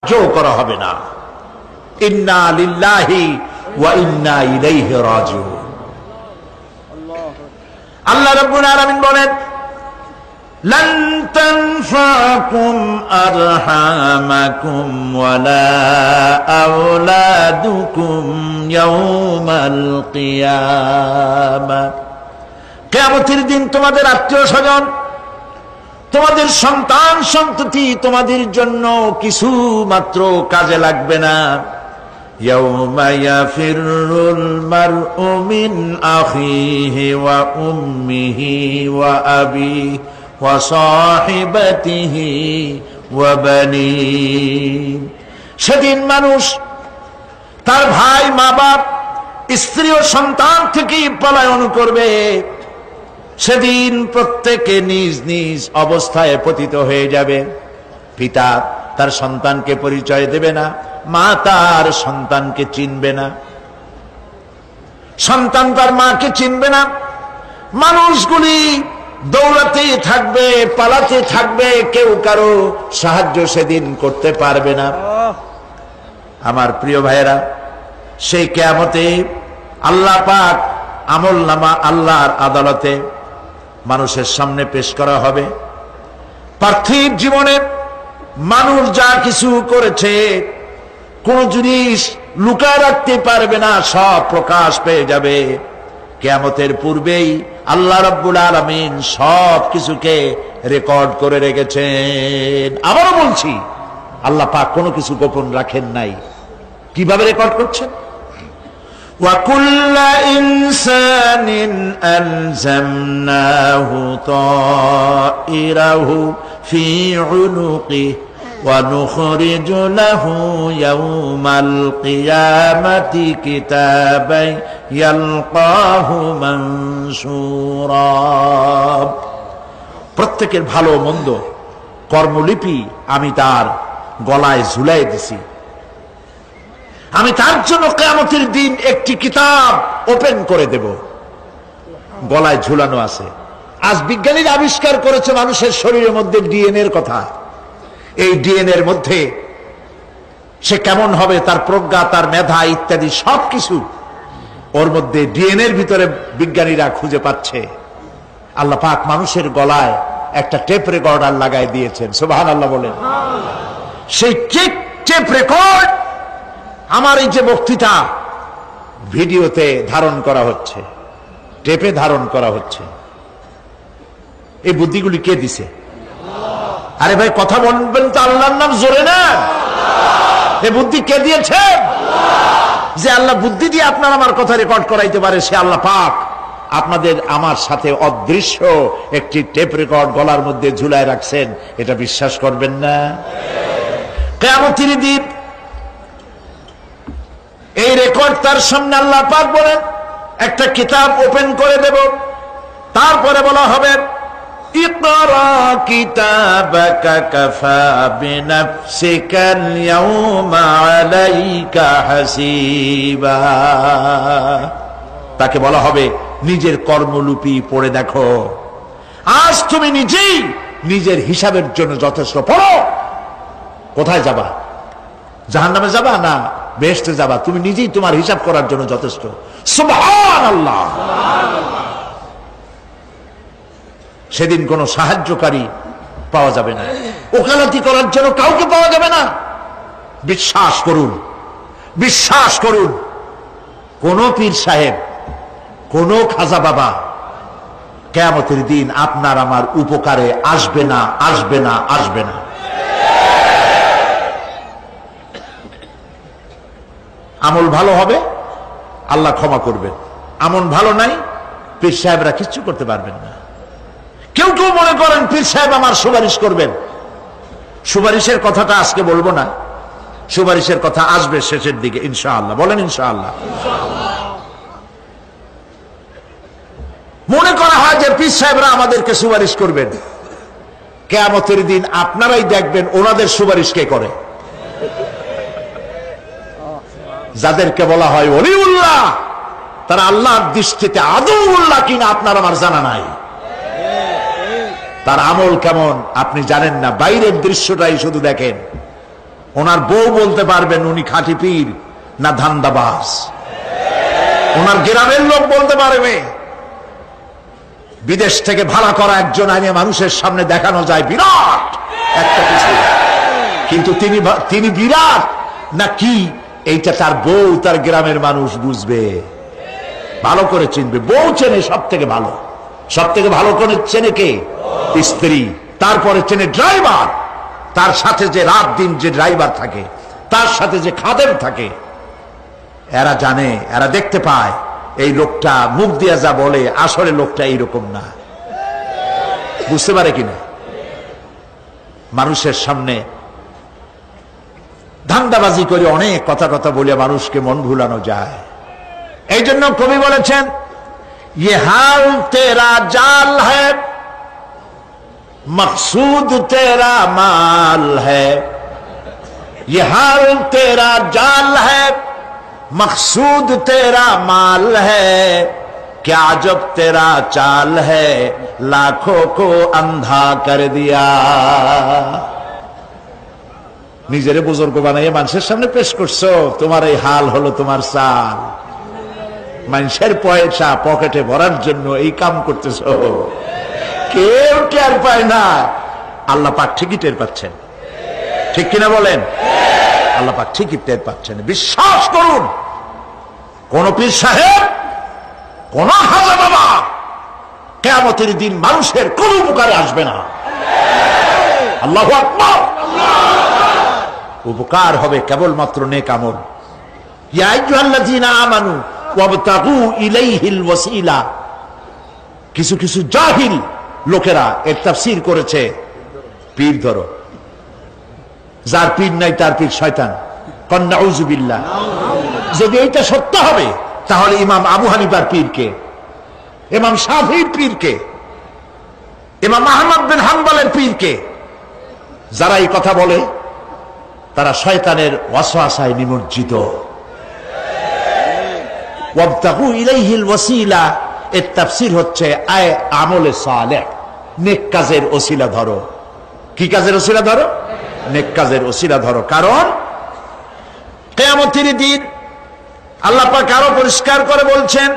জো করা হবে না। ইন্না লিল্লাহি ওয়া ইন্না ইলাইহি রাজিউন। আল্লাহ রাব্বুল আলামিন বলেন, লান তানফাকুম আরহামাকুম ওয়ালা আওলাদুকুম ইয়াউমাল কিয়ামা। কিয়ামতের দিন তোমাদের আত্মীয়-স্বজন, তোমাদের সন্তান সন্ততি তোমাদের জন্য কিছু মাত্র কাজে লাগবে না। ইয়াউমা ইয়াফিরুল মারউ মিন আখিহি ওয়া উম্মিহি ওয়া আবিহি ওয়া সাহিবাতিহি ওয়া বানিহি। সেদিন মানুষ তার ভাই, মা বাপ, স্ত্রী ও সন্তান থেকে পলায়ন করবে। সেদিন প্রত্যেকে নিজ নিজ অবস্থায় পতিত হয়ে যাবে। পিতা তার সন্তানকে পরিচয় দেবে না, মা তার সন্তানকে চিনবে না, সন্তান তার মাকে চিনবে না। মানুষগুলি দৌড়াতে থাকবে, পালাতে থাকবে, কেউ কারো সাহায্য সেদিন করতে পারবে না। আমার প্রিয় ভাইয়েরা, সেই কিয়ামতে আল্লাহ পাক আমলনামা আল্লাহর আদালতে মানুষের সামনে পেশ করা হবে। পার্থিব জীবনে মানুষ যা কিছু করেছে কোন জিনিস লুকায় রাখতে পারবে না, সব প্রকাশ পেয়ে যাবে। কিয়ামতের পূর্বেই আল্লাহ রাব্বুল আলামিন সব কিছুকে রেকর্ড করে রেখেছেন। আবারও বলছি, আল্লাহ পাক কোনো কিছু গোপন রাখেন নাই। কিভাবে রেকর্ড করছেন? وَكُلَّ إِنسَانٍ أَلْزَمْنَاهُ طَائِرَهُ فِي عُنُقِهِ وَنُخْرِجُ لَهُ يَوْمَ الْقِيَامَةِ كِتَابًا يَلْقَاهُ مَنشُورًا। প্রত্যেকের ভালো মন্দ কর্মলিপি আমি তার গলায় ঝুলাই দিছি। আমি তার জন্য কিয়ামতের দিন একটি কিতাব ওপেন করে দেব, গলায় ঝুলানো আছে। আজ বিজ্ঞানীরা আবিষ্কার করেছে মানুষের শরীরের মধ্যে ডিএনএ এর কথা। এই ডিএনএ এর মধ্যে সে কেমন হবে, তার প্রজ্ঞা, তার মেধা ইত্যাদি সবকিছু ওর মধ্যে ডিএনএ এর ভিতরে বিজ্ঞানীরা খুঁজে পাচ্ছে। আল্লাহ পাক মানুষের গলায় একটা টেপ রেকর্ডার লাগাই দিয়েছেন। সুবহানাল্লাহ বলেন। সেই টেপ রেকর্ড আমার এই যে বক্তৃতা ভিডিওতে ধারণ করা হচ্ছে, টেপে ধারণ করা হচ্ছে। এই বুদ্ধিগুলি কে দিছে? আরে ভাই, কথা বলবেন তো আল্লাহর নাম জোরে না। এই বুদ্ধি কে দিয়েছে? যে আল্লাহ বুদ্ধি দিয়ে আপনার আমার কথা রেকর্ড করাইতে পারে, সে আল্লাহ পাক আপনাদের আমার সাথে অদৃশ্য একটি টেপ রেকর্ড গলার মধ্যে ঝুলায় রাখছেন। এটা বিশ্বাস করবেন না? কিয়ামতের দিন এই রেকর্ড তার সামনে আল্লাহ পাক বলেন, একটা কিতাব ওপেন করে দেব। তারপরে বলা হবে, ইকরা কিতাবাকা কাফা বিনাফসিকাল ইয়াউমা আলাইকা হাসিবা। তাকে বলা হবে, নিজের কর্মলিপি পড়ে দেখো, আজ তুমি নিজেই নিজের হিসাবের জন্য যথেষ্ট। পড়ো। কোথায় যাবা? জাহান্নামে যাবা না বেহেশতে যাবা? তুমি নিজেই তোমার হিসাব করার জন্য যথেষ্ট। সুবহানাল্লাহ। সেদিন কোনো সাহায্যকারী পাওয়া যাবে না, ওকালতি করার জন্য কাউকে পাওয়া যাবে না। বিশ্বাস করুন, বিশ্বাস করুন, কোন পীর সাহেব, কোন খাজা বাবা কিয়ামতের দিন আপনার আমার উপকারে আসবে না, আসবে না, আসবে না। আমল ভালো হবে, আল্লাহ ক্ষমা করবেন। আমল ভালো নাই, পীর সাহেবরা কিচ্ছু করতে পারবেন না। কেউ কেউ মনে করেন পীর সাহেব আমার সুপারিশ করবেন। সুপারিশের কথাটা আজকে বলবো না, সুপারিশের কথা আসবে শেষের দিকে ইনশাআল্লাহ। বলেন ইনশাআল্লাহ। মনে করা হয় যে পীর সাহেবরা আমাদেরকে সুপারিশ করবেন। কিয়ামতের দিন আপনারাই দেখবেন ওনাদের সুপারিশ কে করে। যাদেরকে বলা হয় ওলিউল্লাহ, তারা আল্লাহর দৃষ্টিতে আদৌউল্লাহ কিনা আপনার আমার জানা নাই। তার আমল কেমন আপনি জানেন না, বাইরের দৃশ্যটাই শুধু দেখেন। ওনার বউ বলতে পারবেন উনি খাঁটি পীর না ধান্দাবাজ। ওনার গ্রামের লোক বলতে পারবে। বিদেশ থেকে ভাড়া করা একজন আইনে মানুষের সামনে দেখানো যায় বিরাট একটা কিছু, কিন্তু তিনি বিরাট না কি এইটা তার বউ তার গ্রামের মানুষ বুঝবে, ভালো করে চিনবে। বউ চেনে সব থেকে ভালো, সব থেকে ভালো করে চেনে কে? স্ত্রী। তারপরে চেনে ড্রাইভার, তার সাথে যে রাত দিন যে ড্রাইভার থাকে, তার সাথে যে খাদেম থাকে। এরা জানে, এরা দেখতে পায় এই লোকটা মুখ দিয়া যা বলে আসলে লোকটা এইরকম না। বুঝতে পারে কিনা? মানুষের সামনে ধান্দাবাজি করে অনেক কথা বলে মানুষকে মন ভুলানো যায়। এই জন্য কবি বলেছেন, ये हाल तेरा जाल है मकसूद तेरा माल है, ये हाल तेरा जाल है मकसूद तेरा माल है, क्या जब तेरा चाल है लाखों को अंधा कर दिया। নিজেরে বুজুর্গ বানাইয়ে মানুষের সামনে পেশ করছো, তোমার এই হাল হলো তোমার চাল। মানুষের পয়সা পকেটে ভরার জন্য এই কাম করতেছ, কেউ টের পায় না। আল্লাহ পাক ঠিকই টের পাচ্ছেন, ঠিক কিনা বলেন? আল্লাহ পাক ঠিকই টের পাচ্ছেন। বিশ্বাস করুন, কোন পীর সাহেব, কোন খাজা বাবা কিয়ামতের দিন মানুষের কোন উপকারে আসবে না। আল্লাহু আকবার। উপকার হবে কেবলমাত্র নেক আমল। ইয়া আইয়ুহাল্লাযীনা আমানু ওয়াবতাগু ইলাইহিল ওয়াসিলা। কিছু কিছু জাহিল লোকেরা এর তাফসীর করেছে, পীর ধরো, যার পীর নাই তার পীর শয়তান। নাউযু বিল্লাহ। যদি এটা সত্য হবে তাহলে ইমাম আবু হানিফার পীরকে, ইমাম শাফিঈর পীরকে, ইমাম আহমদ বিন হাম্বলের পীরকে, যারা এই কথা বলে তারা শয়তানের ওয়াসওয়াসায় নিমজ্জিত। ওয়াবতাগু ইলাইহিল ওয়াসিলা এর তাফসীর হচ্ছে আয় আমলে সালেহ, নেক কাজের ওসিলা ধরো। কি কাজের ওসিলা ধরো? নেক কাজের ওসিলা ধরো। কারণ কিয়ামতের দিন আল্লাহ পাক আরো পরিষ্কার করে বলছেন,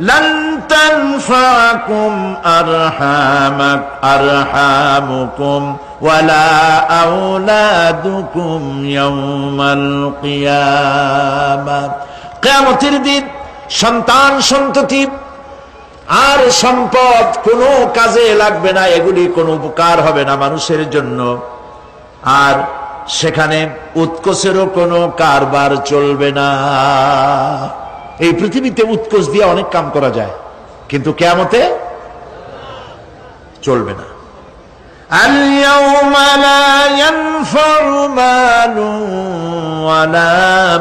লান তানফাকুম আরহামুকুম ওয়ালা আওলাদুকুম ইয়াউমাল কিয়ামাহ। কিয়ামতের দিন সন্তান সন্ততি আর সম্পদ কোনো কাজে লাগবে না, এগুলি কোনো উপকার হবে না মানুষের জন্য। আর সেখানে উৎকোচেরও কোনো কারবার চলবে না। এই পৃথিবীতে উৎকোচ দিয়ে অনেক কাম করা যায়, কিন্তু কিয়ামতে চলবে না। আল-ইয়াওমা লা ইয়ানফাউ মালুন ওয়ালা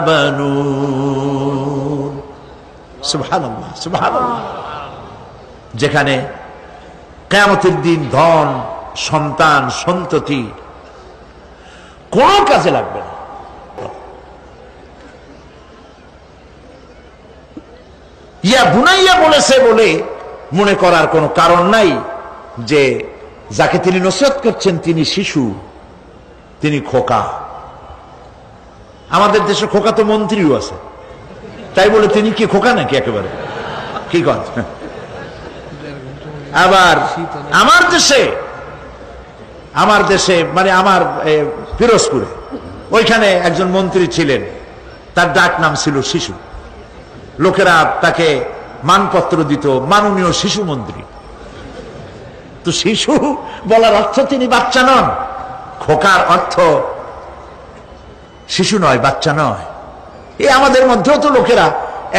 বানুন। সুবহানাল্লাহ, সুবহানাল্লাহ। যেখানে কিয়ামতের দিন ধন, সন্তান, সন্ততি কোন কাজে লাগবে না। ইয়া বুনাইয়া বলেছে বলে মনে করার কোনো কারণ নাই যে যাকে তিনি নসিহত করছেন তিনি শিশু, তিনি খোকা। আমাদের দেশে খোকা তো মন্ত্রীও আছে, তাই বলে তিনি কি খোকা নাকি? একেবারে কি কথা। আবার আমার দেশে মানে আমার পিরোজপুরে ওইখানে একজন মন্ত্রী ছিলেন, তার ডাক নাম ছিল শিশু। লোকেরা তাকে মানপত্র দিত মাননীয় শিশু মন্ত্রী। তো শিশু বলার অর্থ তিনি বাচ্চা নন, খোকার অর্থ শিশু নয়, বাচ্চা নয়। এই আমাদের মধ্যেও তো লোকেরা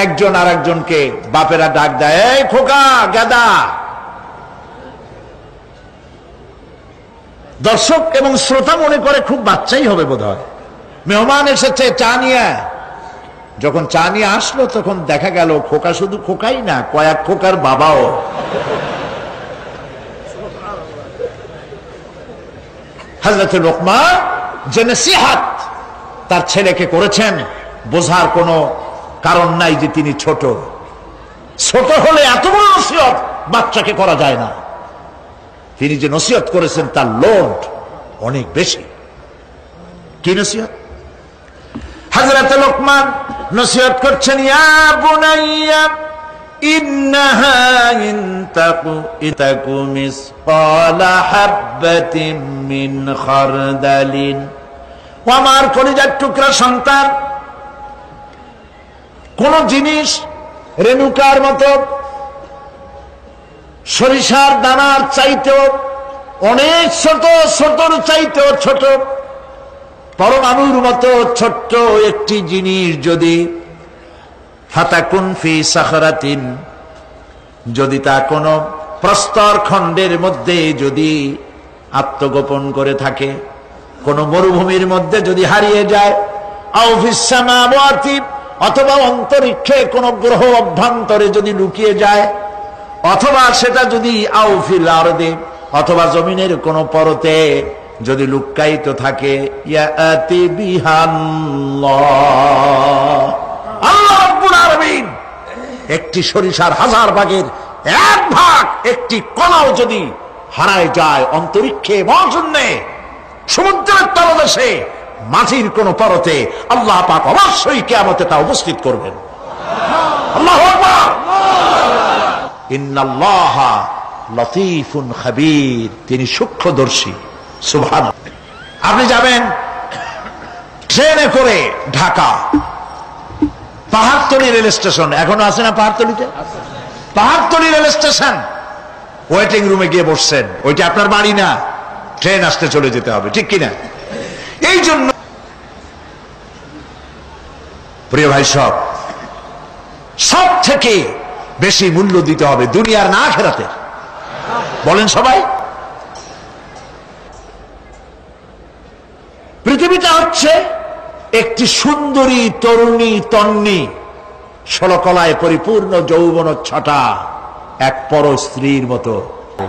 একজন আর একজনকে বাপেরা ডাক দেয়, এই খোকা, গাদা। দর্শক এবং শ্রোতা মনে করে খুব বাচ্চাই হবে বোধ হয়। মেহমান এসেছে, চা নিয়ে। যখন চা নিয়ে আসলো তখন দেখা গেল খোকা শুধু খোকাই না, কয়েক খোকার বাবাও। হযরত লোকমান যে নসিহত তার ছেলেকে করেছেন, বোঝার কোনো কারণ নাই যে তিনি ছোট। ছোট হলে এত বড় নসিহত বাচ্চাকে করা যায় না। তিনি যে নসিহত করেছেন তার লোড অনেক বেশি। কি নসিহত? হযরত লোকমান নসিহত করছেন, ইয়া বুনাইয়া ইন্নাহা ইনতাকু মিসকালা হাববাতিন মিন খারদালিন। ও আমার কলিজার টুকরা সন্তান, কোন জিনিস রেণুকার মতো, সরিষার দানার চাইতেও অনেক ছোট, ছোটর চাইতেও ছোট, পরমাণুর মতো ছোট্ট একটি জিনিস যদি ফাতাকুন ফি সাখরাতিন, যদি তা কোন প্রস্তর খণ্ডের মধ্যে যদি আত্মগোপন করে থাকে, কোন মরুভূমির মধ্যে যদি হারিয়ে যায়, আও ফিস সামাওয়াতি, অথবা অন্তরিক্ষে কোন গ্রহ অভ্যন্তরে যদি লুকিয়ে যায়, অথবা সেটা যদি আও ফিল আরদি, অথবা জমিনের কোন পরতে যদি লুক্কায়িত থাকে, ইয়াতি বিহাল্লাহ, আল্লাহ রাব্বুল আলামিন একটি সরিষার 1000 ভাগের 1 ভাগ, একটি কণাও যদি হারায় যায় অন্তরিক্ষে, মহাশূন্যে, সমুদ্রের তলদেশে, মাটির কোন পরতে, আল্লাহ পাক অবশ্যই কিয়ামতে তা উপস্থিত করবেন। আল্লাহু আকবার। ইন্নাল্লাহা লতীফুন খাবীর, তিনি সূক্ষ্মদর্শী। সুবহানাল্লাহ। আপনি যাবেন ট্রেনে করে ঢাকা, পাহাড়তলী রেল স্টেশন, এখনো আছে না পাহাড়তলীতে? পাহাড়তলী রেল স্টেশন, ওয়েটিং রুমে গিয়ে বসছেন, ওইটা আপনার বাড়ি না, ট্রেন আসতে চলে যেতে হবে, ঠিক কিনা? এই জন্য প্রিয় ভাই, সব থেকে বেশি মূল্য দিতে হবে দুনিয়ার না আখিরাতে। বলেন সবাই। পৃথিবীটা হচ্ছে একটি সুন্দরী তরুণী তন্নি, ষোলকলায় পরিপূর্ণ যৌবনচ্ছটা এক পর স্ত্রীর মতো।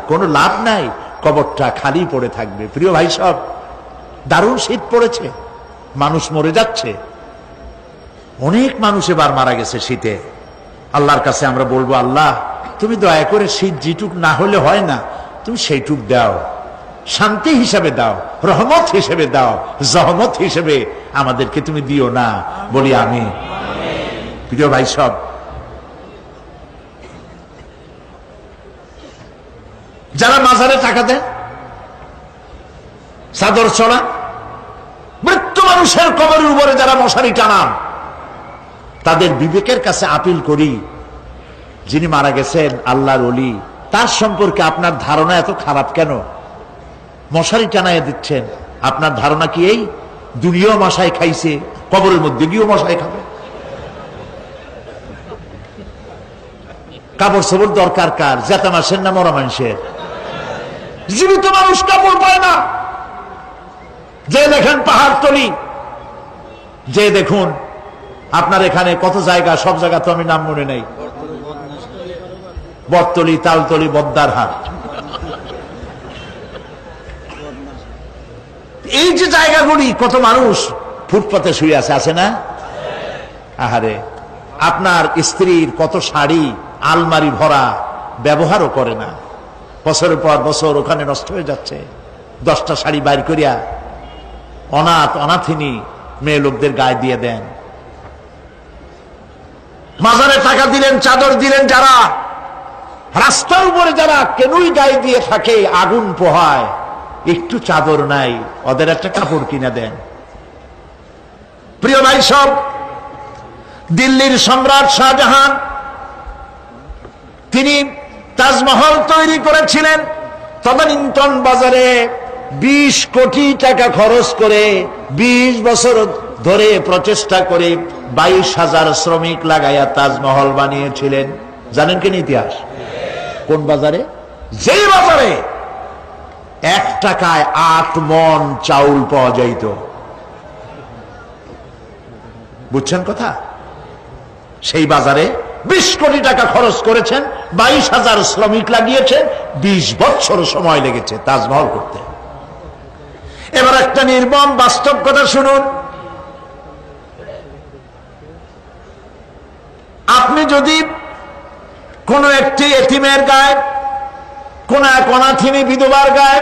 কোনো লাভ নাই, কবরটা খালি পড়ে থাকবে। প্রিয় ভাই, দারুণ শীত পড়েছে, মানুষ মরে যাচ্ছে, অনেক মানুষ এবার মারা গেছে শীতে। আল্লাহর কাছে আমরা বলবো, আল্লাহ তুমি দয়া করে শীত যেটুক না হলে হয় না, তুমি সেইটুক দাও, শান্তি হিসাবে দাও, রহমত হিসেবে দাও, জহমত হিসেবে আমাদেরকে তুমি দিও না। বলি আমি। প্রিয় ভাই, যারা মাজারে টাকা দেন, চাদর চড়া, মৃত্যু মানুষের কবরের উপরে যারা মশারি টানান, তাদের বিবেকের কাছে আপিল করি, যিনি মারা গেছেন আল্লাহর ওলি, তার সম্পর্কে আপনার ধারণা এত খারাপ কেন? মশারি টানায় দিচ্ছেন, আপনার ধারণা কি এই দুনিয়াও মশাই খাইছে, কবরের মধ্যে গিয়েও মশাই খাবে? কাপড় চোপড় দরকার কার? জেতা মাসের না মরা মানুষের? জীবিত মানুষ কাপড় পায় না। যে দেখেন পাহাড়তলী, যে দেখুন আপনার এখানে কত জায়গা, সব জায়গা তো আমি নাম মনে নেই, বটতলী, তালতলী, বদ্দারহাট, এই যে জায়গাগুলি, কত মানুষ ফুটপাতে শুয়ে আছে, আছে না? আহারে, আপনার স্ত্রীর কত শাড়ি আলমারি ভরা, ব্যবহারও করে না, বছরের পর বছর ওখানে নষ্ট হয়ে যাচ্ছে। 10টা শাড়ি বাইর করিয়া অনাথ অনাথিনী মেয়ে লোকদের গায়ে দিয়ে দেন। মাজারে টাকা দিলেন, চাদর দিলেন, যারা রাস্তার উপরে যারা কেনুই গায়ে দিয়ে থাকে, আগুন পোহায়, একটু চাদর নাই, ওদের একটা কাপড় কিনে দেন। প্রিয় ভাই, দিল্লির সম্রাট শাহজাহান, তিনি তাজমহল তৈরি করেছিলেন তদানীন্তন বাজারে 20 কোটি টাকা খরচ করে, 20 বছর ধরে প্রচেষ্টা করে 22,000 শ্রমিক লাগাইয়া তাজমহল বানিয়েছিলেন। জানেন কিনা ইতিহাস? কোন বাজারে? যেই বাজারে 1 টাকায় 8 মণ চাউল পাওয়া যাইত। বুঝছেন কথা? সেই বাজারে 20 কোটি টাকা খরচ করেছেন, 22,000 শ্রমিক লাগিয়েছেন, 20 বছর সময় লেগেছে তাজমহল করতে। এবার একটা নির্মম বাস্তব কথা শুনুন। আপনি যদি কোন একটি এতিমের গায়ে, কোন এক অনাথিনী বিধবার গায়ে,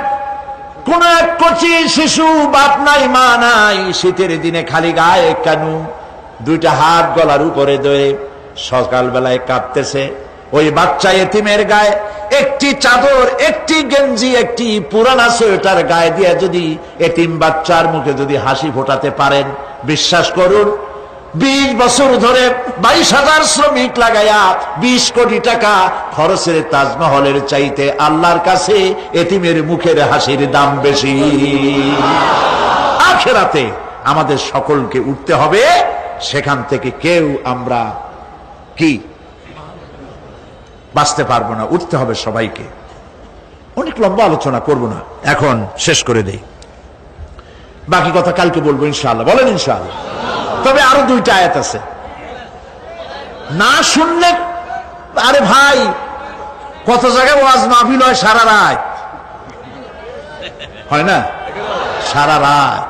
কোন এক কচি শিশু, বাপ নাই মা নাই, শীতের দিনে খালি গায়ে কানু, দুইটা হাত গলার উপরে ধরে সকালবেলায় কাঁপতেছে। ওই বাচ্চা এতিমের গায়ে একটি চাদর, একটি গেঞ্জি, একটি পুরানা সোয়েটার গায়ে দিয়ে যদি এতিম বাচ্চার মুখে যদি হাসি ফোটাতে পারেন, বিশ্বাস করুন 20 বছর ধরে 22,000 শ্রমিক লাগাইয়া 20 কোটি টাকা খরচের তাজমহলের চাইতে আল্লাহর কাছে এতিমের মুখের হাসির দাম বেশি। আখিরাতে আমাদের সকলকে উঠতে হবে, সেখান থেকে কেউ আমরা কি বাঁচতে পারবো না, উঠতে হবে সবাইকে। অনেক লম্বা আলোচনা করব না, এখন শেষ করে দেই, বাকি কথা কালকে বলবো ইনশাআল্লাহ। বলেন ইনশাআল্লাহ। তবে আরো 2টা আয়াত আছে, না শুনলে, আরে ভাই কত জায়গায় ওয়াজ মাহফিল হয় সারা রাত, হয় না? সারা রাত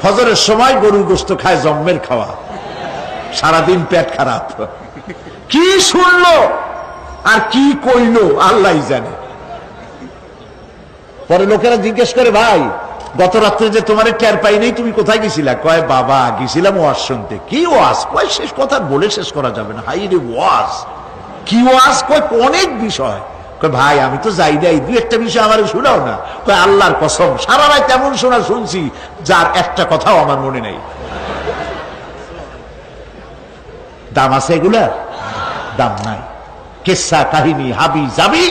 ফজরের সময় গরুর গোশত খায়, জম্মের খাওয়া, সারাদিন পেট খারাপ, কি শুনলো আর কি কইলো আল্লাহ জানে। পরে লোকেরা জিজ্ঞেস করে, ভাই গত রাত্রে যে তোমার টের পাই নেই, তুমি কোথায় গেছিলা? কয় বাবা গেছিলাম ওয়াজ শুনতে। কি ওয়াজ? কয় শেষ কথা বলে শেষ করা যাবে না। হাই রে ওয়াজ, কি ওয়াজ? কয় অনেক বিষয়। কয় ভাই আমি তো যাই নাই, 2-1টা বিষয় আমার শোনাও না। কয় আল্লাহর কসম সারা রাত তেমন শোনা শুনছি যার একটা কথাও আমার মনে নেই। দাম আছে এগুলা? দাম নাই। কিসসা কাহিনী হাবি যাবি,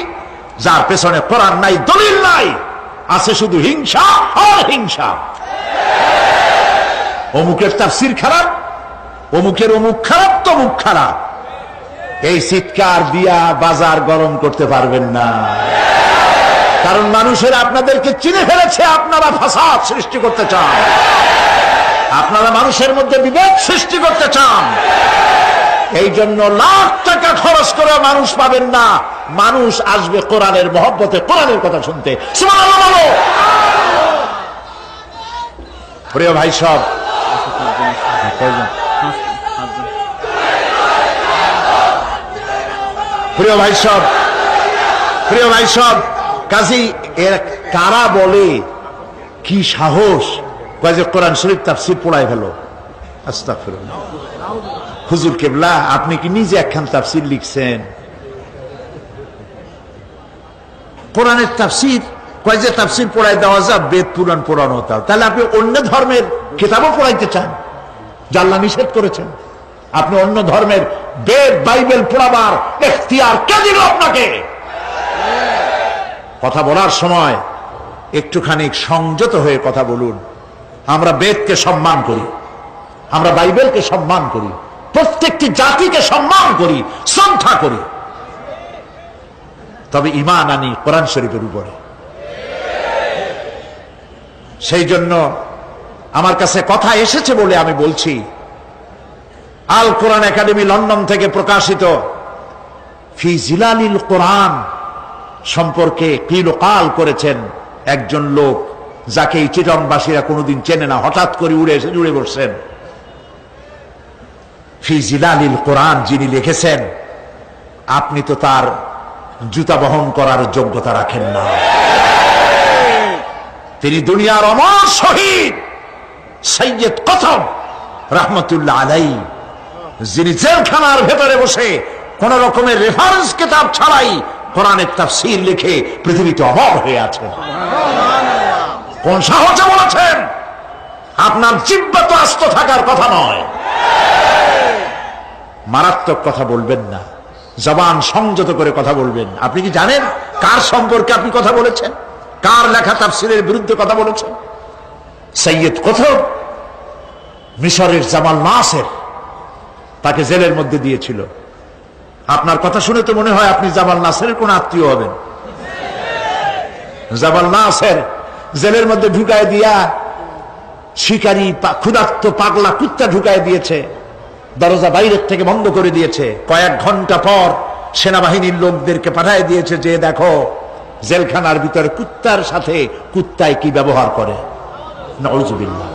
যার পেছনে কোরআন নাই, দলিল নাই, আছে শুধু হিংসা আর হিংসা। অমুকের তাফসীর খারাপ, অমুকের অমুক খারাপ, তমুক খারাপ, এই চিৎকার দিয়া বাজার গরম করতে পারবেন না। কারণ মানুষের আপনাদেরকে চিনে ফেলেছে, আপনারা ফাসাদ সৃষ্টি করতে চান, আপনারা মানুষের মধ্যে বিভেদ সৃষ্টি করতে চান। এই জন্য লাখ টাকা খরচ করে মানুষ পাবেন না, মানুষ আসবে কোরআনের মহব্বতে, কোরআনের কথা শুনতে। সুবহানাল্লাহ বলো। প্রিয় ভাই সব, প্রিয় ভাই সব, প্রিয় ভাই সব, কাজী এর কারা বলে কি সাহস, কয় যে কোরআন শরীফ তাফসীর পড়ায় ফেলো। আস্তাগফিরুল্লাহ। হুজুর কেবলা আপনি কি নিজে একখান তাফসীর লিখছেন? কোরআনের তাফসীর, কয় যে তাফসীর পড়ায় দেওয়া যায়, বেদ পুরাণ পড়ানো হতো। তাহলে আপনি অন্য ধর্মের কিতাবও পড়াইতে চান, যা আল্লাহ নিষেধ করেছেন? আপনি অন্য ধর্মের বেদ বাইবেল পড়াবার এখতিয়ার কে দিল আপনাকে? কথা বলার সময় একটুখানি সংযত হয়ে কথা বলুন। আমরা বেদকে সম্মান করি, আমরা বাইবেলকে সম্মান করি, প্রত্যেকটি জাতিকে সম্মান করি, শ্রদ্ধা করি, তবে ঈমান আনি কোরআন শরীফের উপরে। সেই জন্য আমার কাছে কথা এসেছে বলে আমি বলছি, আল কোরআন একাডেমি লন্ডন থেকে প্রকাশিত ফি জিলালিল কোরআন সম্পর্কে কিলকাল করেছেন একজন লোক, যাকে এই চিটংবাসীরা কোনোদিন চেনে না, হঠাৎ করে উড়ে এসে জুড়ে বসছেন। ফি জিলালিল কোরআন যিনি লিখেছেন, আপনি তো তার জুতা বহন করার যোগ্যতা রাখেন না। তিনি দুনিয়ার অমর শহীদ সৈয়দ কুতুব রাহমাতুল্লাহ আলাইহি, যিনি জেলখানার ভেতরে বসে কোন রকমের রেফারেন্স কিতাব ছাড়াই কোরআনের তাফসীর লিখে পৃথিবীতে অমর হয়ে আছেন। কোন সাহসে বলেছেন? আপনার জিহ্বা তো আস্ত থাকার কথা নয়। মারাত্মক কথা বলবেন না, জবান সংযত করে কথা বলবেন। আপনি কি জানেন কার সম্পর্কে আপনি কথা বলেছেন? কার লেখা তাফসীরের বিরুদ্ধে কথা বলেছেন? সৈয়দ কুতুব, মিশরের জামাল নাসের তাকে জেলের মধ্যে দিয়েছিল। আপনার কথা শুনে তো মনে হয় আপনি জামাল নাসেরের কোন আত্মীয় হবেন। জামাল নাসের জেলের মধ্যে ঢুকায় দিয়া শিকারী ক্ষুধার্ত পাগলা কুত্তা ঢুকায় দিয়েছে, দরজা বাইরের থেকে বন্ধ করে দিয়েছে। কয়েক ঘন্টা পর সেনাবাহিনীর লোকদেরকে পাঠিয়ে দিয়েছে যে দেখো জেলখানার ভিতরে কুত্তার সাথে কুত্তায় কি ব্যবহার করে। নাউযুবিল্লাহ।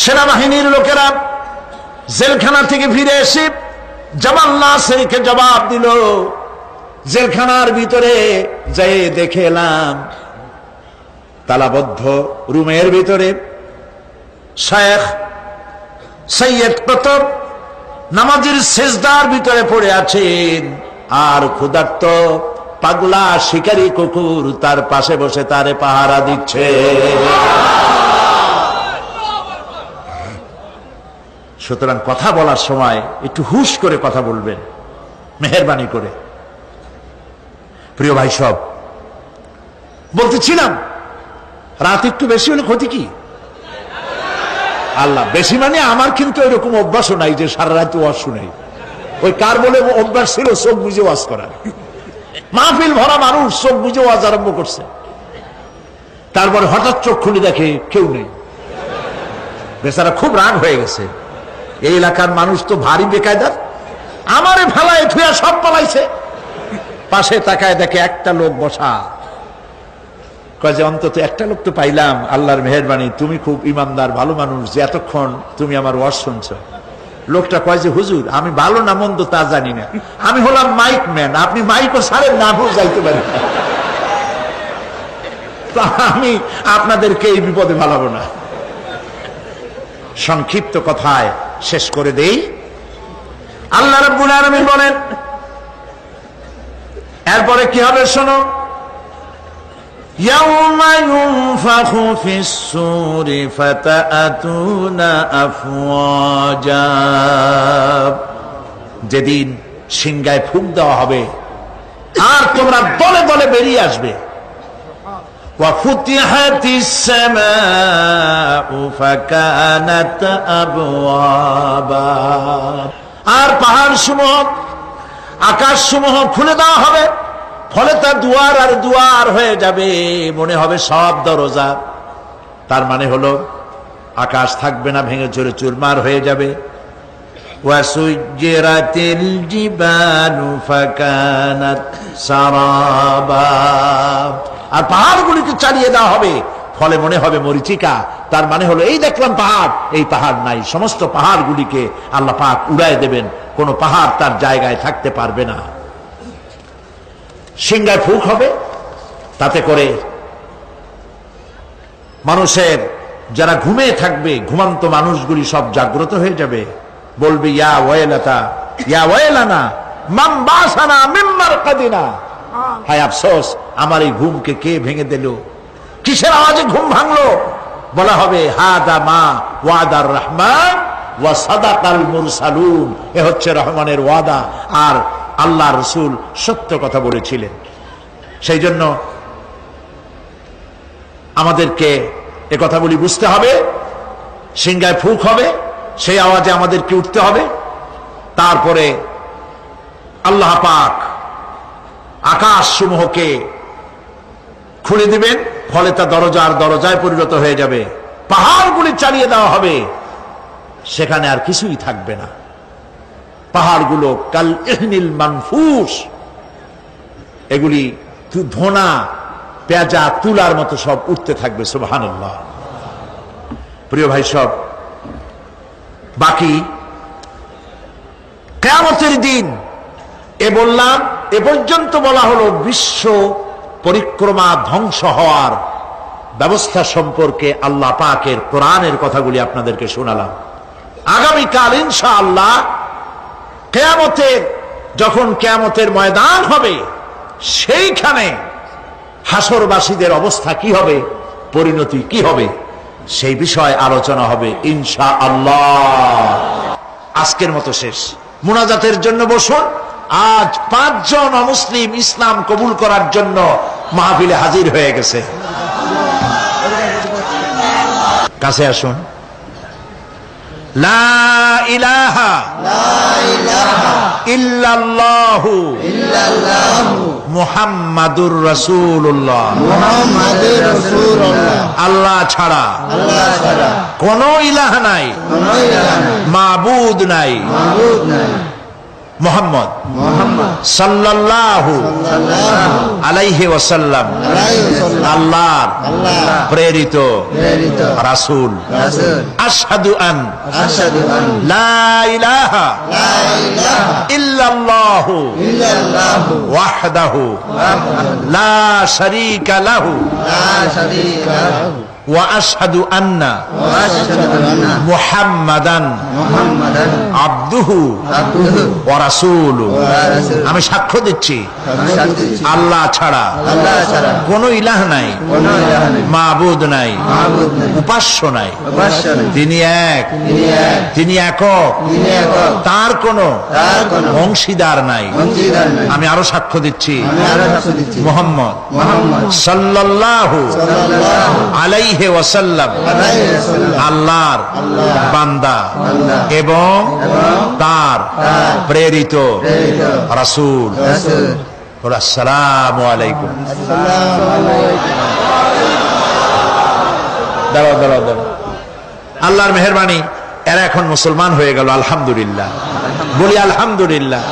সেনাবাহিনীর লোকেরা জেলখানা থেকে ফিরে এসে জামাল নাসেরকে জবাব দিল, জেলখানার ভিতরে যেয়ে দেখে এলাম তালাবদ্ধ রুমের ভিতরে শেখ সৈয়দ কুতুব নামাজের সেজদার ভিতরে পড়ে আছেন, আর ক্ষুধার্ত পাগলা শিকারী কুকুর তার পাশে বসে তারে পাহারা দিচ্ছে। সুতরাং কথা বলার সময় একটু হুশ করে কথা বলবেন, মেহেরবানি করে। প্রিয় ভাই সব, বলতেছিলাম রাত একটু বেশি হলে ক্ষতি কি? আল্লাহ বেশি মানে আমার কিন্তু এরকম অভ্যাসও নাই যে সারা রাত ওয়াজ শুনাই। ওই কার বলে অভ্যাস ছিল চোখ বুঝে ওয়াজ করার। মাহফিল ভরা মানুষ চোখ বুঝে ওয়াজ আরম্ভ করছে, তারপরে হঠাৎ চোখ খুলে দেখে কেউ নেই। বেচারা খুব রাগ হয়ে গেছে, এই এলাকার মানুষ তো ভারী বেকায়দার, আমারে ফেলায় থুয়া সব পালাইছে। পাশে তাকায় দেখে একটা লোক বসা, কয় যে অন্তত একটা লোক তো পাইলাম, আল্লাহর মেহেরবানি, তুমি খুব ইমানদার ভালো মানুষ যে এতক্ষণ তুমি আমার ওয়াজ শুনছ। লোকটা কয় যে হুজুর আমি ভালো না মন্দ তা জানি না, আমি হলাম মাইক ম্যান, আপনি মাইকও ছাড়েন না, আমিও যাইতে পারি, তো আমি আপনাদেরকে এই বিপদে ফেলাবো না। সংক্ষিপ্ত কথায় শেষ করে দেই, আল্লাহ রাব্বুল আলামিন বলেন এরপরে কি হবে শোনো, ইয়াউমা ইউনফাখু ফিস সূরি ফাতাআতুনা আফওয়াজা, যেদিন সিংহায় ফুঁক দেওয়া হবে আর তোমরা দলে দলে বেরিয়ে আসবে। ওয়া ফুতিহাতিস সামাউ ফাকানাত আবওয়াবা, আর পাহাড় সমূহ আকাশ সমূহ খুলে দেওয়া হবে, ফলে তা দুয়ার আর দুয়ার হয়ে যাবে, মনে হবে সব দরজা। তার মানে হলো আকাশ থাকবে না, ভেঙে চুরে চুরমার হয়ে যাবে। ওয়াসুজ্জিরাতিল জিবালু ফাকানাত সারাবা, আর পাহাড়গুলিকে চালিয়ে দেওয়া হবে, ফলে মনে হবে মরিচিকা। তার মানে হলো এই দেখলাম পাহাড়, এই পাহাড় নাই, সমস্ত পাহাড়গুলিকে আল্লাহ পাক উড়ায় দেবেন, কোন পাহাড় তার জায়গায় থাকতে পারবে না। সিংহায় ফুঁক হবে, তাতে করে মানুষের যারা ঘুমিয়ে থাকবে, ঘুমান্ত মানুষগুলি সব জাগ্রত হয়ে যাবে, বলবে ইয়া ওয়াইলাতা ইয়া ওয়াইলানা মান বাসানা মিন মারকাদিনা, হায় আফসোস আমার এই ঘুমকে কে ভেঙে দিল, কিসের আওয়াজে ঘুম ভাঙলো? বলা হবে হাদা মা ওয়াদার রহমান ওয়া সাদাকাল মুরসালুন, এ হচ্ছে রহমানের ওয়াদা আর আল্লাহ রসুল সত্য কথা বলেছিলেন। সেই জন্য আমাদেরকে এ কথাগুলি বুঝতে হবে, সিংহায় ফুঁক হবে, সেই আওয়াজে আমাদেরকে উঠতে হবে। তারপরে আল্লাহ পাক আকাশ সমূহকে খুলে দিবেন, ফলে তা দরজার দরজায় পরিণত হয়ে যাবে, পাহাড়গুলি চালিয়ে দেওয়া হবে, সেখানে আর কিছুই থাকবে না। পাহাড়গুলো কাল ইহনিল মানফুস, এগুলি ধোনা পেঁজা তুলার মতো সব উঠতে থাকবে। সুবহানাল্লাহ। প্রিয় ভাই সব, বাকি কিয়ামতের দিন এ বললাম, এ পর্যন্ত বলা হলো বিশ্ব পরিক্রমা ধ্বংস হওয়ার ব্যবস্থা সম্পর্কে আল্লাহ পাকের কোরআনের কথাগুলি আপনাদেরকে শোনালাম। আগামীকাল ইনশাআল্লাহ কিয়ামতের, যখন কিয়ামতের ময়দান হবে, সেইখানে হাসরবাসীদের অবস্থা কি হবে, পরিণতি কি হবে, সেই বিষয়ে আলোচনা হবে ইনশাআল্লাহ। আজকের মতো শেষ, মুনাজাতের জন্য বসুন। আজ 5 জন অমুসলিম ইসলাম কবুল করার জন্য মাহফিলে হাজির হয়ে গেছে। কাছে আসুন। লা ইলাহা ইল্লাল্লাহু মুহাম্মাদুর রাসূলুল্লাহ, আল্লাহ ছাড়া কোন ইলাহ নাই, মাবুদ নাই। মুহাম্মদ সাল্লাল্লাহু আলাইহি ওয়াসাল্লাম আল্লাহর প্রেরিত রাসূল। আশহাদু আন লা ইলাহা ইল্লাল্লাহু ওয়াহদাহু লা শারীকা লাহু ওয়া আশহাদু আন্না মুহাম্মাদান আবদুহু ওয়া রাসূলুহু। আমি সাক্ষ্য দিচ্ছি আল্লাহ ছাড়া কোনো ইলাহ নাই, মাবুদ নাই, উপাস্য নাই। তিনি এক, তিনি একক, তার কোনো অংশীদার নাই। আমি আরো সাক্ষ্য দিচ্ছি মুহাম্মদ সাল্লাল্লাহু আলাইহি ওয়াসাল্লাম আল্লাহর বান্দা এবং তার প্রেরিত রাসূল। আসসালামু আলাইকুম। দাঁড়াও দাঁড়াও দাঁড়াও। আল্লাহর মেহেরবানি এরা এখন মুসলমান হয়ে গেল, আলহামদুলিল্লাহ। বলি আলহামদুলিল্লাহ।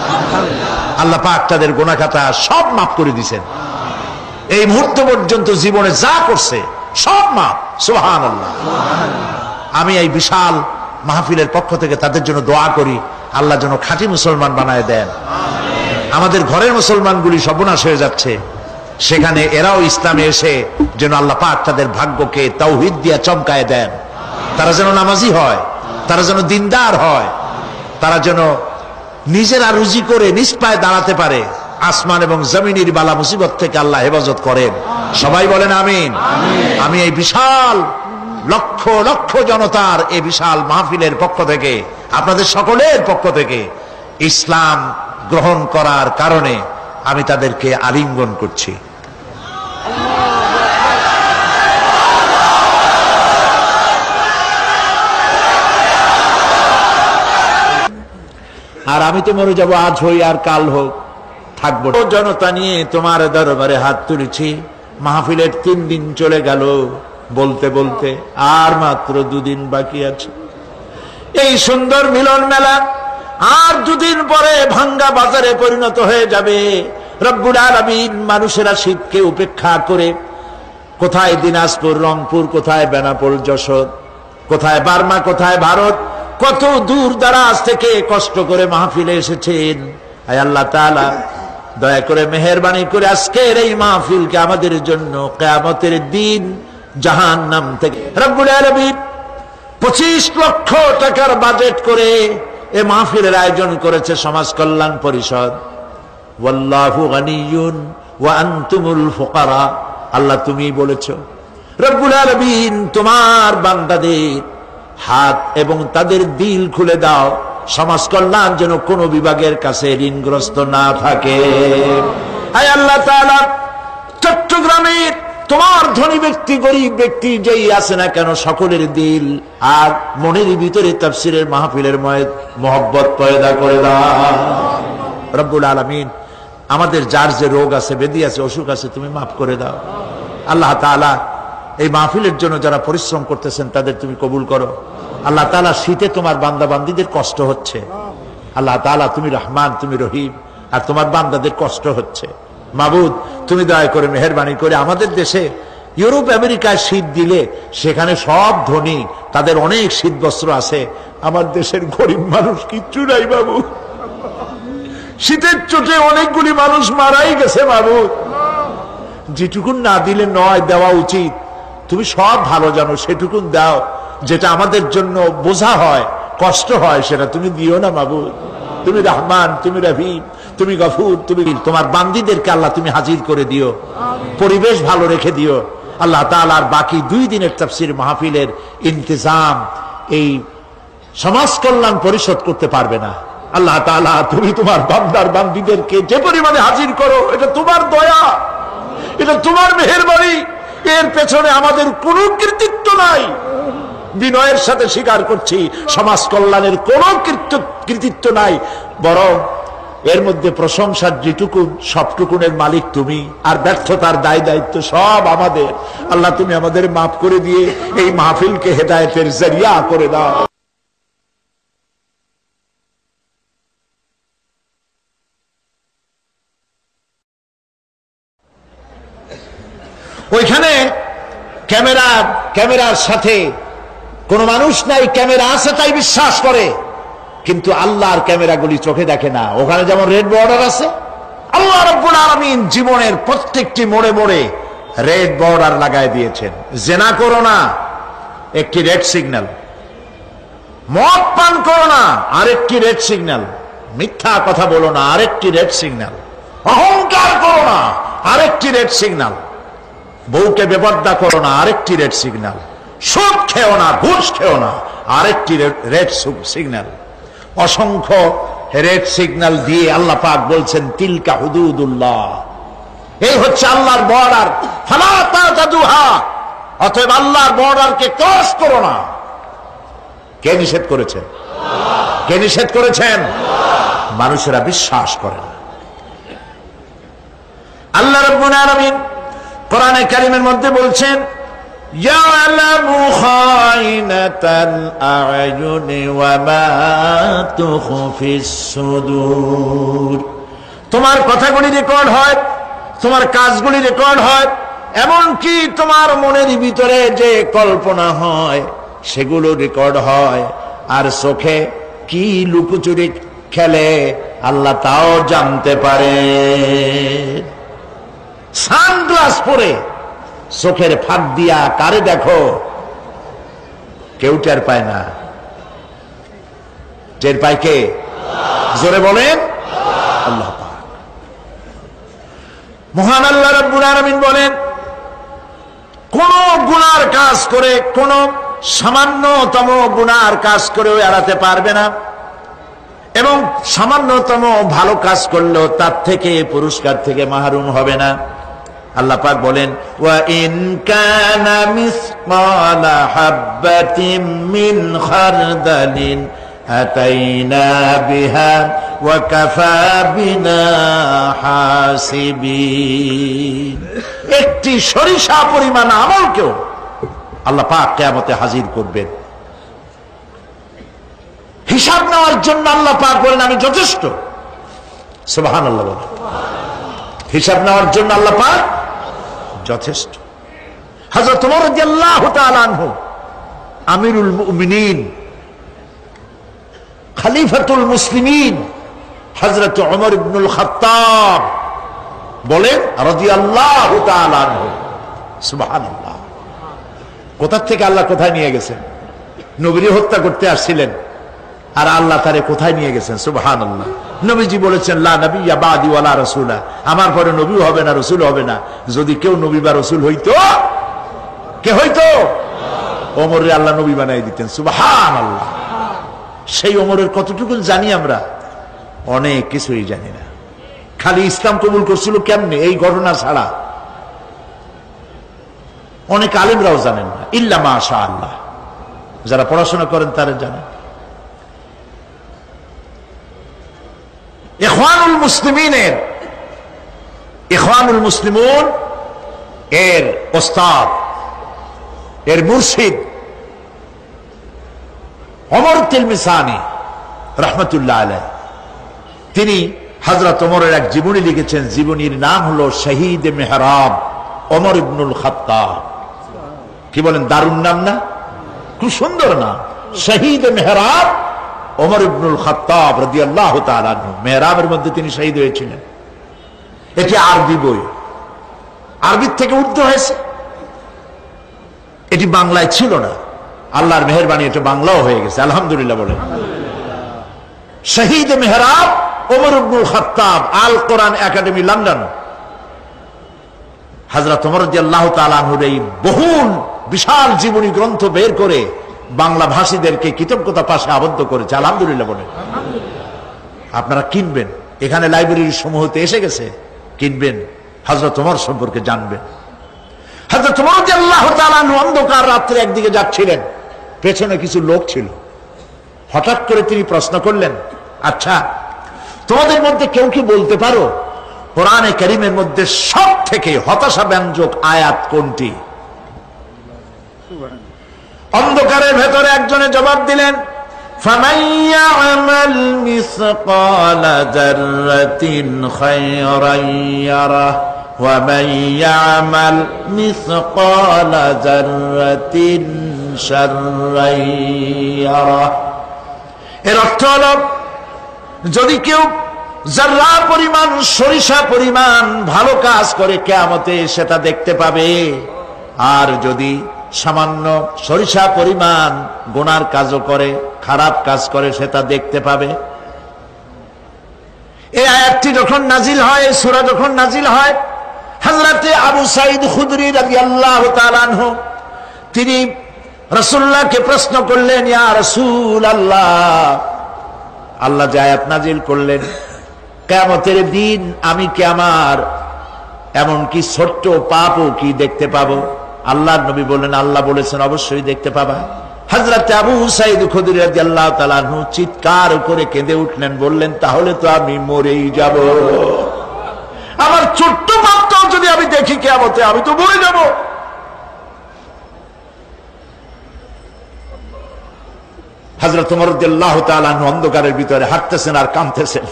আল্লাহ পাক তাদের গুনাহ খাতা সব মাফ করে দিয়েছেন। এই মুহূর্ত পর্যন্ত জীবনে যা করছে সব মাফ, সুবহানাল্লাহ। আমি এই বিশাল মাহফিলের পক্ষ থেকে তাদের জন্য দোয়া করি, আল্লাহ যেন খাঁটি মুসলমান বানায় দেন। আমাদের ঘরের মুসলমানগুলি সর্বনাশ হয়ে যাচ্ছে, সেখানে এরাও ইসলামে এসে যেন আল্লাহ পাক তাদের ভাগ্যকে তাওহীদ দিয়া চমকায় দেন। তারা যেন নামাজি হয়, তারা যেন দিনদার হয়, তারা যেন নিজেরা রুজি করে নিজ পায়ে দাঁড়াতে পারে। আসমান এবং জমিনের বালা মুসিবত থেকে আল্লাহ হেফাজত করেন। সবাই বলেন আমিন। আমি এই বিশাল লক্ষ লক্ষ জনতার এই বিশাল মাহফিলের পক্ষ থেকে, আপনাদের সকলের পক্ষ থেকে ইসলাম গ্রহণ করার কারণে আমি তাদেরকে আলিঙ্গন করছি। আর আমি তো মরে যাব, আজ হই আর কাল হোক, থাকবো। জনতা নিয়ে তোমার দরবারে হাত তুলেছি। মাহফিলের 3 দিন চলে গেল, বলতে বলতে আর মাত্র 2 দিন বাকি আছে। এই সুন্দর মিলন মেলা আর 2 দিন পরে ভাঙ্গা বাজারে পরিণত হয়ে যাবে। রব্বুল আলামিন মানুষেরা শীতকে উপেক্ষা করে কোথায় দিনাজপুর, রংপুর, কোথায় বেনাপোল, যশোর, কোথায় বার্মা, কোথায় ভারত, কত দূর দারাজ থেকে কষ্ট করে মাহফিলে এসেছেন। আয় আল্লাহ তাআলা দয়া করে মেহেরবানি করে আজকের এই মাহফিলকে আমাদের জন্য কিয়ামতের দিন জাহান্নাম থেকে রব্বুল আলামিন 25 লক্ষ টাকার বাজেট করে এই মাহফিলের আয়োজন করেছে সমাজ কল্যাণ পরিষদ। ওয়াল্লাহু গানিয়্যুন ওয়া আনতুমুল ফুকারা। আল্লাহ তুমি বলেছো রব্বুল আলামিন তোমার বান্দাদের হাত এবং তাদের দিল খুলে দাও, সমাজ কল্যাণ যেন কোন বিভাগের কাছে ঋণগ্রস্ত না থাকে। আয় আল্লাহ তাআলা, চট্টগ্রামের তোমার ধনী ব্যক্তি, গরিব ব্যক্তি যেই আছে না কেন, সকলের দিল আর মনের ভিতরে তাফসীরের মাহফিলের মহব্বত পয়দা করে দাও রব্বুল আলামিন। আমাদের যার যে রোগ আছে, ব্যাধি আছে, অসুখ আছে, তুমি মাফ করে দাও আল্লাহ তাআলা। এই মাহফিলের জন্য যারা পরিশ্রম করতেছেন তাদের তুমি কবুল করো আল্লাহ তাআলা। শীতে তোমার বান্দা বান্দীদের কষ্ট হচ্ছে আল্লাহ তাআলা, তুমি রহমান, তুমি রহিম, আর তোমার বান্দাদের কষ্ট হচ্ছে। মাবুদ, তুমি দয়া করে মেহেরবানি করে আমাদের দেশে, ইউরোপ আমেরিকায় শীত দিলে সেখানে সব ধনী, তাদের অনেক শীত বস্ত্র আছে, আমার দেশের গরিব মানুষ কিচ্ছু নাই বাবু। শীতের চোটে অনেকগুলি মানুষ মারাই গেছে মাবুদ। যেটুকুন না দিলে নয়, দেওয়া উচিত। তুমি সব ভালো জানো, সেটুকুন দাও। যেটা আমাদের জন্য বোঝা হয়, কষ্ট হয়, সেটা তুমি দিও না মাবুদ। তুমি রহমান, তুমি রহিম, তুমি গফুর, তুমি তোমার বান্দীদেরকে আল্লাহ তুমি হাজির করে দিও, পরিবেশ ভালো রেখে দিও আল্লাহ তাআলা। আর বাকি 2 দিনের তাফসীর মাহফিলের ইন্তজাম এই সমাজ কল্যাণ পরিষদ করতে পারবে না আল্লাহ তাআলা। তুমি তোমার বান্দার বান্দীদেরকে যে পরিমাণে হাজির করো, এটা তোমার দয়া, এটা তোমার মেহেরবানি। এর পেছনে আমাদের কোনো কৃতিত্ব নাই। বিনয়ের সাথে স্বীকার করছি, সমাজ কল্যাণের কোনো কৃতিত্ব নাই, বরং এর মধ্যে প্রশংসার যেটুকুন, সবটুকুনের মালিক তুমি, আর ব্যর্থতার দায় দায়িত্ব সব আমাদের। আল্লাহ তুমি আমাদের মাফ করে দিয়ে এই মাহফিলকে হেদায়েতের জরিয়া করে দাও। ক্যামেরার সাথে কোন মানুষ নাই, ক্যামেরা আছে তাই বিশ্বাস করে, কিন্তু আল্লাহর ক্যামেরাগুলি চোখে দেখে না। ওখানে যেমন রেড বর্ডার আছে, আল্লাহ রাব্বুল আলামিন জীবনের প্রত্যেকটি মোড়ে মোড়ে রেড বর্ডার লাগায় দিয়েছেন। জেনা করো না, একটি রেড সিগন্যাল। মদ পান করো না, আরেকটি রেড সিগন্যাল। মিথ্যা কথা বলো না, আরেকটি রেড সিগন্যাল। অহংকার করো না, আরেকটি রেড সিগন্যাল। বউকে বেপরদা করো না, আরেকটি রেড সিগন্যাল। সুদ খেও না, ঘুষ খেও না, আরেকটি রেড সিগন্যাল। অসংখ্য রেড সিগন্যাল দিয়ে আল্লাহ পাক বলছেন তিলকা হুদুদুল্লাহ, এই হচ্ছে আল্লাহর বর্ডার। ফালা তাতাদুহা, অতএব আল্লাহর বর্ডারকে ক্রস করো না। কে নিষেধ করেছেন? কে নিষেধ করেছেন? মানুষেরা বিশ্বাস করে না। আল্লাহ রাব্বুল আলামিন কোরআনে কারীমের মধ্যে বলছেন ইয়ালামু খাইনাতাল আ'য়ুনি ওয়া মা তুখফিস সুদূর। তোমার কথাগুলি রেকর্ড হয়, তোমার কাজগুলি রেকর্ড হয়, এমনকি তোমার মনের ভিতরে যে কল্পনা হয় সেগুলো রেকর্ড হয়। আর চোখে কি লুকোচুরি খেলে আল্লাহ তাও জানতে পারে। সানগ্লাস পরে চোখের ফাঁক দিয়া কারে দেখো, কেউ টের পায় না। টের পায় কে? জোরে বলেন আল্লাহ পাক। মহান আল্লাহ রাব্বুল আলামিন বলেন কোন গুনার কাজ করে, কোন সামান্যতম গুনার কাজ করেও এড়াতে পারবে না, এবং সামান্যতম ভালো কাজ করলেও তার থেকে পুরস্কার থেকে মাহরুম হবে না। আল্লাহ পাক বলেন ওয়া ইন কানা মিসকালা হাববাতিন মিন খারদালিন আতাইনা বিহা ওয়া কাফা বিনা হাসিবিন। একটি সরিষা পরিমাণ আমলকেও আল্লাহ পাক কিয়ামতে হাজির করবেন। হিসাব নেওয়ার জন্য আল্লাহ পাক বলেন আমি যথেষ্ট। সুবহানাল্লাহ বলেন। হিসাব নেওয়ার জন্য আল্লাহ পাক যথেষ্ট। হযরত ওমর রাদিয়াল্লাহু তাআলা আনহু আমিরুল মুমিনিন, খলিফাতুল মুসলিমিন হযরত ওমর ইবনুল খাত্তাব বলেন রাদিয়াল্লাহু তাআলা আনহু। সুবহানাল্লাহ। কোথা থেকে আল্লাহ কোথায় নিয়ে গেছেন? নবীকে হত্যা করতে আসছিলেন, আর আল্লাহ তারে কোথায় নিয়ে গেছেন? সুবহানাল্লাহ। নবীজি বলেছেন লা নাবিয়্যা বাদি ওয়ালা রাসূলা, আমার পরে নবী হবে না, রাসূল হবে না। যদি কেউ নবী বা রাসূল হইতো, কে হইতো? ওমরে আল্লাহ নবী বানাই দিতেন। সুবহানাল্লাহ। সেই ওমরের কতটুকু জানি আমরা? অনেক কিছুই জানি না। খালি ইসলাম কবুল করছিল কেমনে, এই ঘটনা ছাড়া অনেক আলেমরাও জানেন না, ইল্লা মাশাআল্লাহ। যারা পড়াশোনা করেন তারা জানেন। ইখওয়ানুল মুসলিমিনের, ইখওয়ানুল মুসলিমুন এর ওস্তাদ, এর মুর্শিদ ওমর তিলমিসানি রাহমাতুল্লাহ আলাইহি, তিনি হযরত ওমরের এক জীবনী লিখেছেন। জীবনীর নাম হলো শহীদ মেহরাব ওমর ইবনুল খাত্তাব। কি বলেন, দারুণ নাম না? খুব সুন্দর নাম, শহীদ মেহরাব ওমর ইবনুল খাত্তাব রাদিয়াল্লাহু তাআলা আনহু। মেহরাবের মধ্যে তিনি শহীদ হয়েছিলেন। এটি আরবি বই, আরবির থেকে উর্দু হয়েছে। এটি বাংলায় ছিল না, আল্লাহর মেহেরবানি এটা বাংলাও হয়ে গেছে, আলহামদুলিল্লাহ বলেন। শহীদ মেহরাব ওমর ইবনুল খাত্তাব, আল কোরআন একাডেমি, লন্ডন। হযরত ওমর রাদিয়াল্লাহু তাআলা আনহুর এই বহুল বিশাল জীবনী গ্রন্থ বের করে বাংলা ভাষীদেরকে কৃতজ্ঞতা পাশে আবদ্ধ করেছে, আলহামদুলিল্লাহ বলেন। আপনারা কিনবেন, এখানে লাইব্রেরির সমূহতে এসে গেছে, কিনবেন, হযরত ওমর সম্পর্কে জানবেন। হযরত ওমর রাদিয়াল্লাহু তাআলা আনহু অন্ধকার রাত্রে একদিকে যাচ্ছিলেন, পেছনে কিছু লোক ছিল। হঠাৎ করে তিনি প্রশ্ন করলেন, আচ্ছা তোমাদের মধ্যে কেউ কি বলতে পারো কোরআনে কারীমের মধ্যে সব থেকে হতাশা ব্যঞ্জক আয়াত কোনটি? অন্ধকারের ভেতরে একজনে জবাব দিলেন, ফামান ইয়ামাল মিসকালা যাররাতিন খায়রান ইয়ারা ومن يعمل مثقال ذرة شرا يره। এর অর্থ হলো যদি কেউ যারা পরিমাণ সরিষা পরিমাণ ভালো কাজ করে কিয়ামতে সেটা দেখতে পাবে, আর যদি সামান্য সরিষা পরিমাণ গুনার কাজও করে, খারাপ কাজ করে, সেটা দেখতে পাবে। এই আয়াতটি যখন নাজিল হয়, সূরা যখন নাজিল হয়, হযরতে আবু সাঈদ খুদরি রাদিয়াল্লাহু তাআলা আনহু তিনি রাসূলুল্লাহকে প্রশ্ন করলেন, ইয়া রাসূলুল্লাহ, আল্লাহ যে আয়াত নাজিল করলেন কিয়ামতের দিন আমি কি আমার এমনকি ছোট্ট পাপও কি দেখতে পাবো? আল্লাহর নবী বললেন, আল্লাহ বলেছেন অবশ্যই দেখতে পাবা। হযরত আবু সাঈদ খুদরি রাদিয়াল্লাহু তাআলা আনহু চিৎকার করে কেঁদে উঠলেন, বললেন তাহলে তো আমি মরেই যাব, আমার ছোট্ট পাপটাও যদি আমি দেখি কিয়ামতে আমি তো মরে যাব। হযরত ওমর রাদিয়াল্লাহু তাআলা আনহু অন্ধকারের ভিতরে হাঁটতেছেন আর কাঁদতেছেন,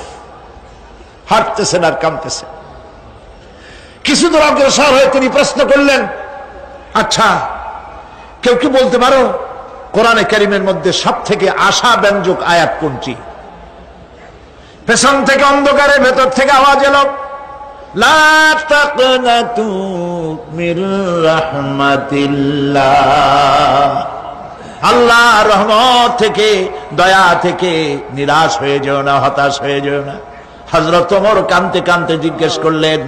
হাঁটতেছেন আর কাঁদতেছেন। কিছু দূর অগ্রসর হয়ে তিনি প্রশ্ন করলেন, আচ্ছা কেউ কি বলতে পারো কোরআনে কারীমের মধ্যে সবথেকে আশা ব্যঞ্জক আয়াত কোনটি? পেছন থেকে অন্ধকারের ভেতর থেকে আওয়াজ এলো, লা তাকনাতু মির রাহমাতিল্লাহ, আল্লাহর রহমত থেকে, দয়া থেকে নিরাশ হয়ে যেও না, হতাশ হয়ে যেও না। হযরত ওমর কাঁদতে কাঁদতে জিজ্ঞেস করলেন,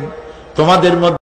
তোমাদের মধ্যে